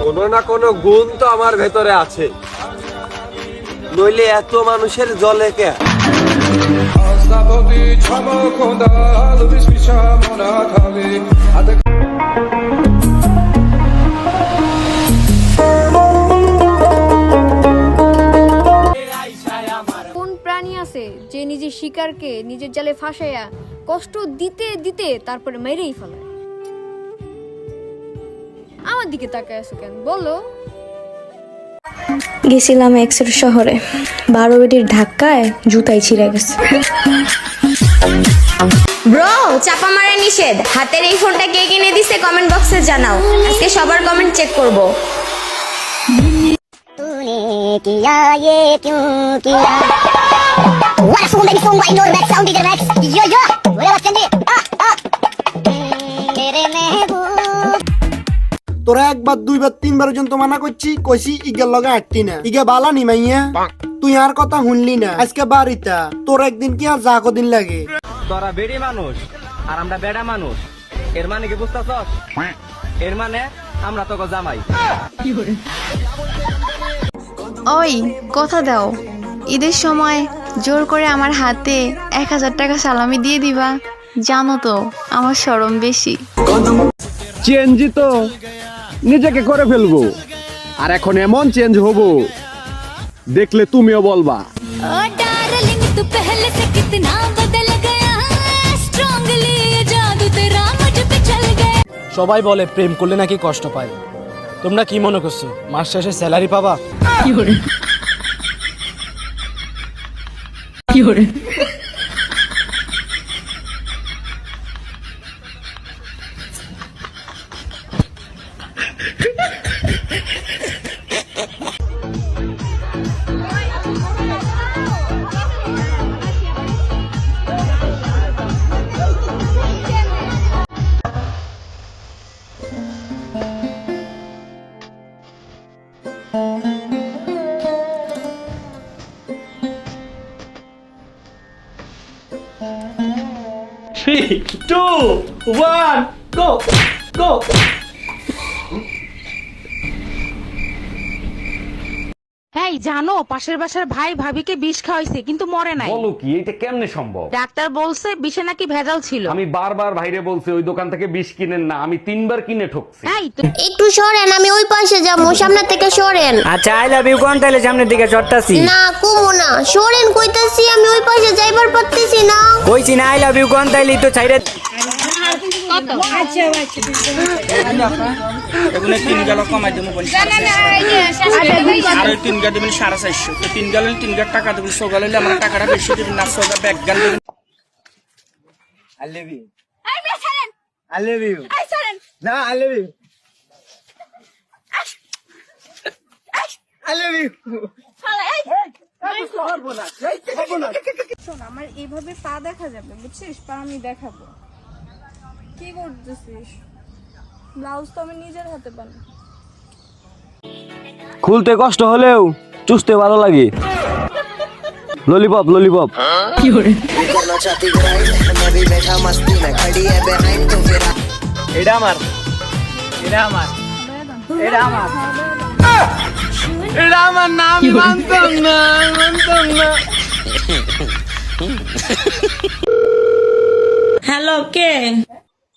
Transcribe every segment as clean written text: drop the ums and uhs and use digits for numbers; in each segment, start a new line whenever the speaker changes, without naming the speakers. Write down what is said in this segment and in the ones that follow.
কোনো না কোনো গুণ তো আমার ভেতরে আছে, নইলে এত মানুষের জলে কে?
কোন প্রাণী আছে যে নিজের শিকারকে নিজের জালে ফাঁসাইয়া কষ্ট দিতে দিতে তারপরে মেরেই ফেলে? আমার দিকে তাকায় আছো কেন, বলো।
গেছিলাম এক্সের শহরে, 12 বেডির ধাক্কায় জুতাই ছিঁড়ে গেছে।
ব্রো, চাপা মারা নিষেধ। হাতের এই ফোনটা কে কিনে দিছে কমেন্ট বক্সে জানাও, আজকে সবার কমেন্ট চেক করব।
तूने किया ये क्यों किया? What a fool, baby fool, why ignore that sound, DJ Max? Yo, what up, Sandy? मेरे महबूब।
তোরা একবার দুইবার তিনবার পর্যন্ত মানা করছি, কইছি ইগের লগে আটটি না, ইগে বালা নি মাইয়া, তুই আর কথা শুনলি না। আজকে বাড়িটা তোর একদিন কি আর যা কদিন লাগে?
তোরা বেড়ি মানুষ আর আমরা বেড়া মানুষ, এর মানে কি বুঝতেছস? এর মানে আমরা তোকে জামাই।
ওই কথা দাও, ঈদের সময় জোর করে আমার হাতে 1000 টাকা সালামি দিয়ে দিবা। জানো তো আমার শরম বেশি।
চেঞ্জই তো নিজেকে করে ফেলবো, আর এখন এমন চেঞ্জ হব দেখলে তুমিও বলবা।
সবাই বলে প্রেম করলে নাকি কষ্ট পায়, তোমরা কি মনে করছো মাস শেষে স্যালারি পাবা?
Three, two, one, go, go.
এই জানো, পাশের বাসার ভাই ভাবিকে বিষ খাওয়াইছে কিন্তু মরে নাই।
বলো কি, এটা কেমনে সম্ভব?
ডাক্তার বলছে বিষে নাকি ভেজাল ছিল।
আমি বারবার ভাইরে বলছি ওই দোকান থেকে বিষ কিনেন না, আমি 3বার কিনে ঠকছি।
এই
একটু সরেন, আমি ওই পাশে যাবো, সামনে থেকে সরেন।
আচ্ছা, আই লাভ ইউ কোন তাইলে সামনের দিকে চটতাছি।
না কুমু না, সরেন কইতাছি, আমি ওই পাশে যাইবার পারতেছি না।
কইছি না আই লাভ ইউ কোন তাইলে তো ছাইরে।
এগুলো 3 গেল কমাই দেবো বলি, আর ওই 3 গেল দেবেন 450। তো 3 গেল 3 গেল টাকা দেবেন, সোগাল হলে আমার টাকাটা বেশি দেবেন না, সোগা ব্যাগ গেল দেবেন।
I love you. I love you. না, I love you. I love you.
শোন, আমার এইভাবে পা দেখা যাবে, বুঝছিস? পা আমি দেখাবো। কি করতেছিস? ব্লাউজ তো আমি নিজের হাতে বানাই।
খুলতে কষ্ট হলেও চুষতে ভালো লাগে। Lollipop lollipop.
এটা আমার, এটা আমার, এটা আমার, এটা আমার নাম মানতাম না, মানতাম না।
হ্যালো, কে?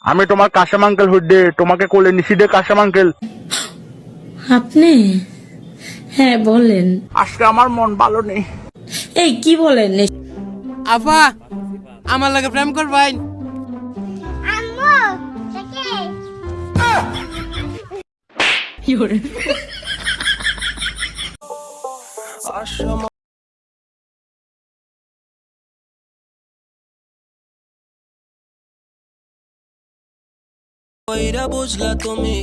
আমি তোমার কাশেম আঙ্কেল হুড্ডে, তোমাকে কোলে নিছি দে কাশেম আঙ্কেল।
আপনি? হ্যাঁ বলেন।
আজকে আমার মন ভালো নেই।
এই কি বলেন?
আফা, আমার লাগে প্রেম করবাই?
আম্মু
বুঝলা তুমি